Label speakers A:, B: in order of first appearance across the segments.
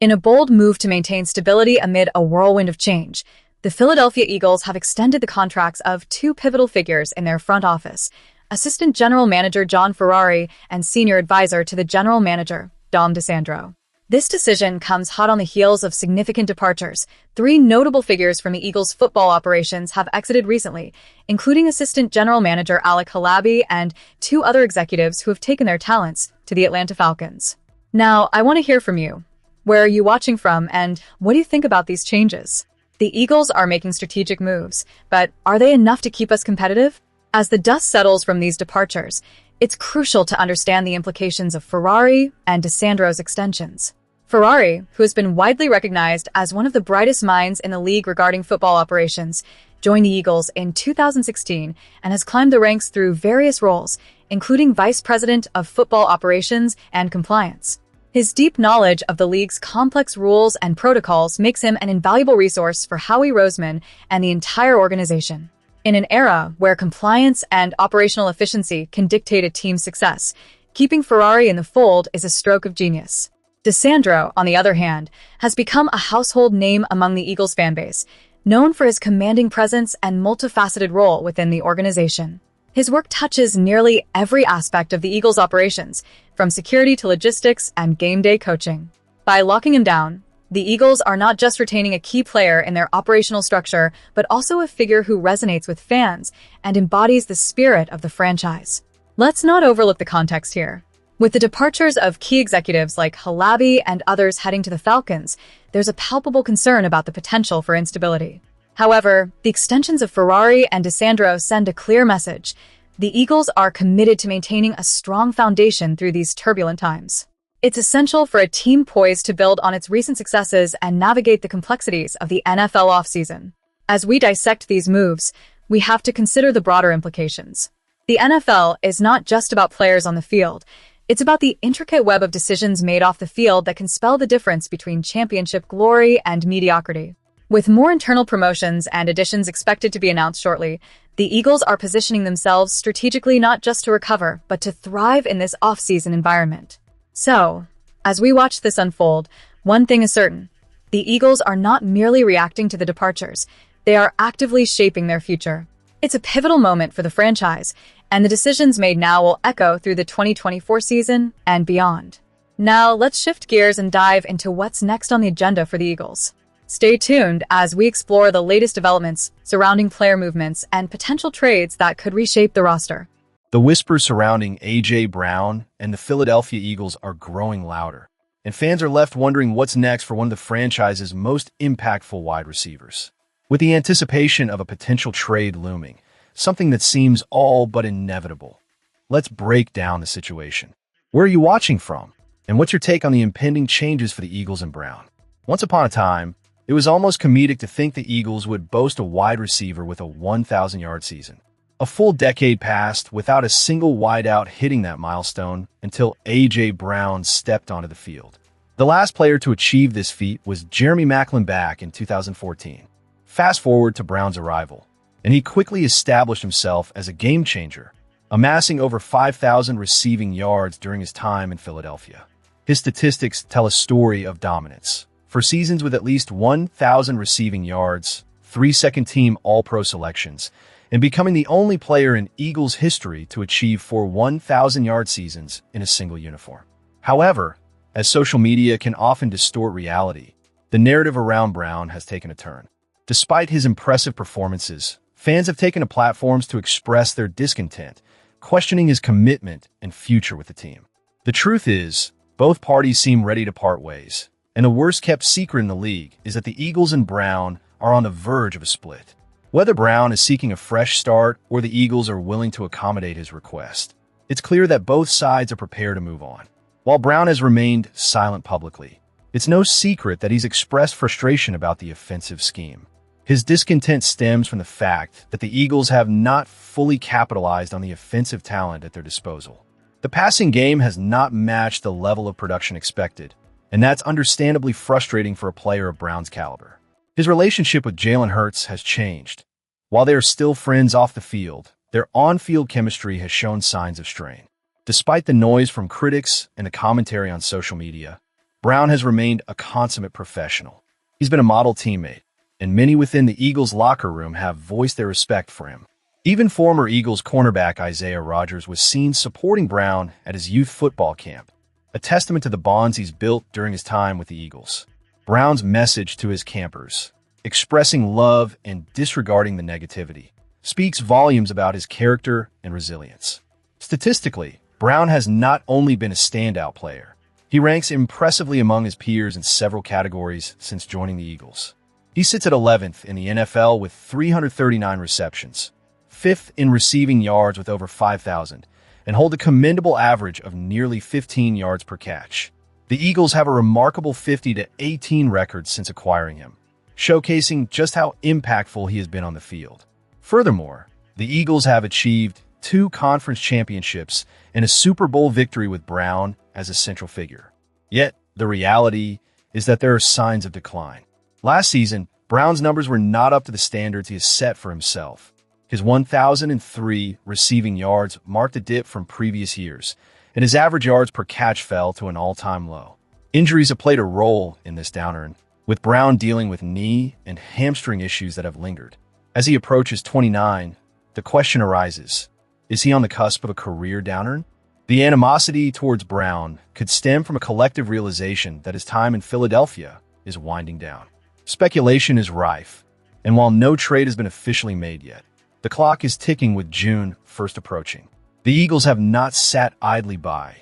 A: In a bold move to maintain stability amid a whirlwind of change, the Philadelphia Eagles have extended the contracts of two pivotal figures in their front office, Assistant General Manager John Ferrari and Senior Advisor to the General Manager, Dom DeSandro. This decision comes hot on the heels of significant departures. Three notable figures from the Eagles' football operations have exited recently, including Assistant General Manager Alec Halaby and two other executives who have taken their talents to the Atlanta Falcons. Now, I want to hear from you. Where are you watching from, and what do you think about these changes? The Eagles are making strategic moves, but are they enough to keep us competitive? As the dust settles from these departures, it's crucial to understand the implications of Ferrari and DeSandro's extensions. Ferrari, who has been widely recognized as one of the brightest minds in the league regarding football operations, joined the Eagles in 2016 and has climbed the ranks through various roles, including Vice President of Football Operations and Compliance. His deep knowledge of the league's complex rules and protocols makes him an invaluable resource for Howie Roseman and the entire organization. In an era where compliance and operational efficiency can dictate a team's success, keeping Ferrari in the fold is a stroke of genius. DeSandro, on the other hand, has become a household name among the Eagles fanbase, known for his commanding presence and multifaceted role within the organization. His work touches nearly every aspect of the Eagles' operations, from security to logistics and game day coaching. By locking him down, the Eagles are not just retaining a key player in their operational structure, but also a figure who resonates with fans and embodies the spirit of the franchise. Let's not overlook the context here. With the departures of key executives like Halaby and others heading to the Falcons, there's a palpable concern about the potential for instability. However, the extensions of Ferrari and DeSandro send a clear message. The Eagles are committed to maintaining a strong foundation through these turbulent times. It's essential for a team poised to build on its recent successes and navigate the complexities of the NFL offseason. As we dissect these moves, we have to consider the broader implications. The NFL is not just about players on the field. It's about the intricate web of decisions made off the field that can spell the difference between championship glory and mediocrity. With more internal promotions and additions expected to be announced shortly, the Eagles are positioning themselves strategically not just to recover, but to thrive in this off-season environment. So, as we watch this unfold, one thing is certain. The Eagles are not merely reacting to the departures. They are actively shaping their future. It's a pivotal moment for the franchise, and the decisions made now will echo through the 2024 season and beyond. Now, let's shift gears and dive into what's next on the agenda for the Eagles. Stay tuned as we explore the latest developments surrounding player movements and potential trades that could reshape the roster.
B: The whispers surrounding A.J. Brown and the Philadelphia Eagles are growing louder, and fans are left wondering what's next for one of the franchise's most impactful wide receivers. With the anticipation of a potential trade looming, something that seems all but inevitable. Let's break down the situation. Where are you watching from? And what's your take on the impending changes for the Eagles and Brown? Once upon a time, it was almost comedic to think the Eagles would boast a wide receiver with a 1,000-yard season. A full decade passed without a single wideout hitting that milestone until A.J. Brown stepped onto the field. The last player to achieve this feat was Jeremy Maclin back in 2014. Fast forward to Brown's arrival, and he quickly established himself as a game-changer, amassing over 5,000 receiving yards during his time in Philadelphia. His statistics tell a story of dominance. For seasons with at least 1,000 receiving yards, 3 second-team All-Pro selections, and becoming the only player in Eagles history to achieve 4 1,000-yard seasons in a single uniform. However, as social media can often distort reality, the narrative around Brown has taken a turn. Despite his impressive performances, fans have taken to platforms to express their discontent, questioning his commitment and future with the team. The truth is, both parties seem ready to part ways, and the worst-kept secret in the league is that the Eagles and Brown are on the verge of a split. Whether Brown is seeking a fresh start or the Eagles are willing to accommodate his request, it's clear that both sides are prepared to move on. While Brown has remained silent publicly, it's no secret that he's expressed frustration about the offensive scheme. His discontent stems from the fact that the Eagles have not fully capitalized on the offensive talent at their disposal. The passing game has not matched the level of production expected, and that's understandably frustrating for a player of Brown's caliber. His relationship with Jalen Hurts has changed. While they are still friends off the field, their on-field chemistry has shown signs of strain. Despite the noise from critics and the commentary on social media, Brown has remained a consummate professional. He's been a model teammate, and many within the Eagles locker room have voiced their respect for him. Even former Eagles cornerback Isaiah Rodgers was seen supporting Brown at his youth football camp, a testament to the bonds he's built during his time with the Eagles. Brown's message to his campers, expressing love and disregarding the negativity, speaks volumes about his character and resilience. Statistically, Brown has not only been a standout player, he ranks impressively among his peers in several categories since joining the Eagles. He sits at 11th in the NFL with 339 receptions, 5th in receiving yards with over 5,000, and hold a commendable average of nearly 15 yards per catch. The Eagles have a remarkable 50-18 record since acquiring him, showcasing just how impactful he has been on the field. Furthermore, the Eagles have achieved 2 conference championships and a Super Bowl victory with Brown as a central figure. Yet, the reality is that there are signs of decline. Last season, Brown's numbers were not up to the standards he has set for himself. His 1,003 receiving yards marked a dip from previous years, and his average yards per catch fell to an all-time low. Injuries have played a role in this downturn, with Brown dealing with knee and hamstring issues that have lingered. As he approaches 29, the question arises, is he on the cusp of a career downturn? The animosity towards Brown could stem from a collective realization that his time in Philadelphia is winding down. Speculation is rife, and while no trade has been officially made yet, the clock is ticking with June 1st approaching. The Eagles have not sat idly by.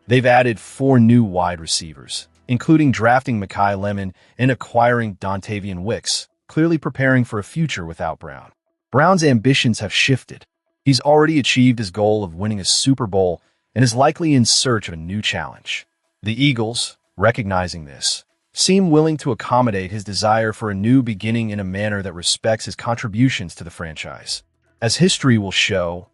B: They've added 4 new wide receivers, including drafting Mekhi Lemon and acquiring Dontavian Wicks, clearly preparing for a future without Brown. Brown's ambitions have shifted. He's already achieved his goal of winning a Super Bowl and is likely in search of a new challenge. The Eagles, recognizing this, seem willing to accommodate his desire for a new beginning in a manner that respects his contributions to the franchise. As history will show,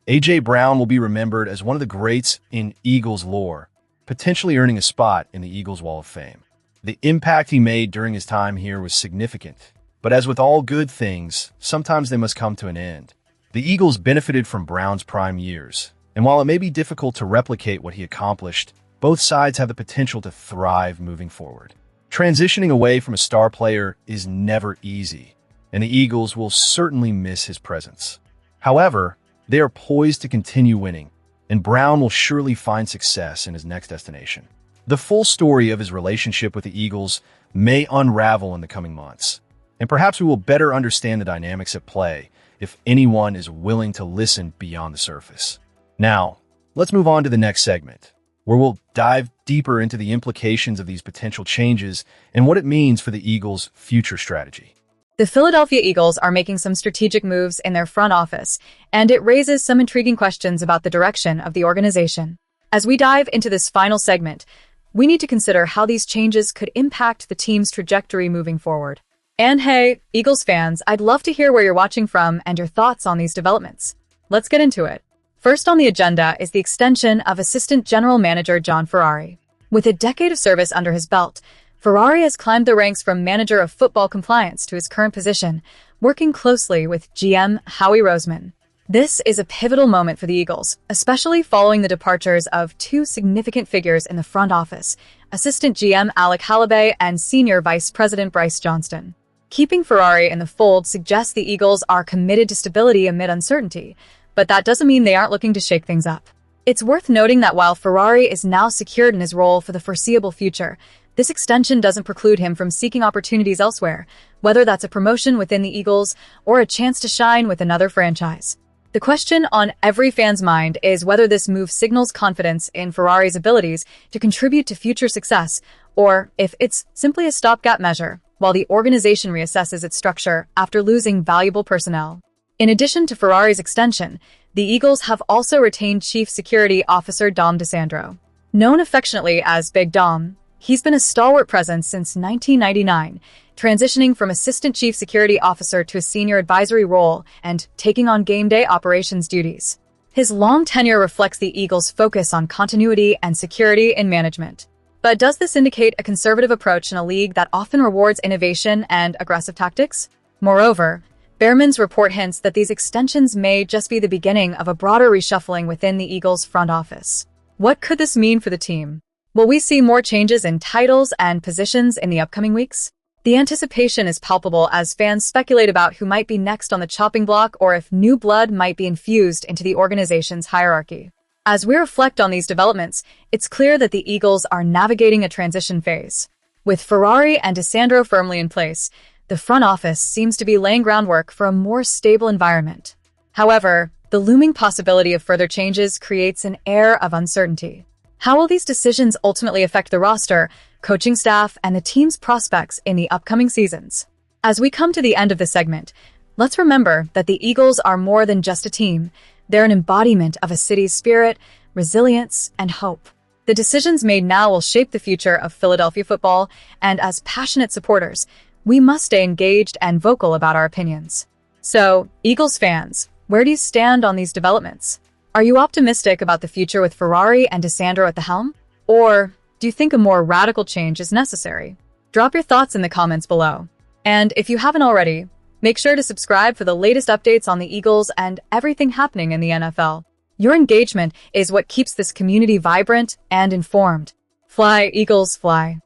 B: A.J. Brown will be remembered as one of the greats in Eagles lore, potentially earning a spot in the Eagles Wall of Fame. The impact he made during his time here was significant, but as with all good things, sometimes they must come to an end. The Eagles benefited from Brown's prime years, and while it may be difficult to replicate what he accomplished, both sides have the potential to thrive moving forward. Transitioning away from a star player is never easy, and the Eagles will certainly miss his presence. However, they are poised to continue winning, and Brown will surely find success in his next destination. The full story of his relationship with the Eagles may unravel in the coming months, and perhaps we will better understand the dynamics at play if anyone is willing to listen beyond the surface. Now, let's move on to the next segment, where we'll dive deeper into the implications of these potential changes and what it means for the Eagles' future strategy.
A: The Philadelphia Eagles are making some strategic moves in their front office, and it raises some intriguing questions about the direction of the organization. As we dive into this final segment, we need to consider how these changes could impact the team's trajectory moving forward. And hey, Eagles fans, I'd love to hear where you're watching from and your thoughts on these developments. Let's get into it. First on the agenda is the extension of Assistant General Manager John Ferrari. With a decade of service under his belt, Ferrari has climbed the ranks from Manager of Football Compliance to his current position, working closely with GM Howie Roseman. This is a pivotal moment for the Eagles, especially following the departures of 2 significant figures in the front office, Assistant GM Alec Halibay and Senior Vice President Bryce Johnston. Keeping Ferrari in the fold suggests the Eagles are committed to stability amid uncertainty, but that doesn't mean they aren't looking to shake things up. It's worth noting that while Ferrari is now secured in his role for the foreseeable future, this extension doesn't preclude him from seeking opportunities elsewhere, whether that's a promotion within the Eagles or a chance to shine with another franchise. The question on every fan's mind is whether this move signals confidence in Ferrari's abilities to contribute to future success, or if it's simply a stopgap measure while the organization reassesses its structure after losing valuable personnel. In addition to Ferrari's extension, the Eagles have also retained Chief Security Officer Dom DeSandro. Known affectionately as Big Dom, he's been a stalwart presence since 1999, transitioning from Assistant Chief Security Officer to a senior advisory role and taking on game day operations duties. His long tenure reflects the Eagles' focus on continuity and security in management. But does this indicate a conservative approach in a league that often rewards innovation and aggressive tactics? Moreover, Behrman's report hints that these extensions may just be the beginning of a broader reshuffling within the Eagles' front office. What could this mean for the team? Will we see more changes in titles and positions in the upcoming weeks? The anticipation is palpable as fans speculate about who might be next on the chopping block or if new blood might be infused into the organization's hierarchy. As we reflect on these developments, it's clear that the Eagles are navigating a transition phase. With Ferrari and DeSandro firmly in place, the front office seems to be laying groundwork for a more stable environment. However, the looming possibility of further changes creates an air of uncertainty. How will these decisions ultimately affect the roster, coaching staff, and the team's prospects in the upcoming seasons? As we come to the end of the segment, let's remember that the Eagles are more than just a team. They're an embodiment of a city's spirit, resilience, and hope. The decisions made now will shape the future of Philadelphia football, and as passionate supporters, we must stay engaged and vocal about our opinions. So, Eagles fans, where do you stand on these developments? Are you optimistic about the future with Ferrari and DeSandro at the helm? Or do you think a more radical change is necessary? Drop your thoughts in the comments below. And if you haven't already, make sure to subscribe for the latest updates on the Eagles and everything happening in the NFL. Your engagement is what keeps this community vibrant and informed. Fly, Eagles, fly.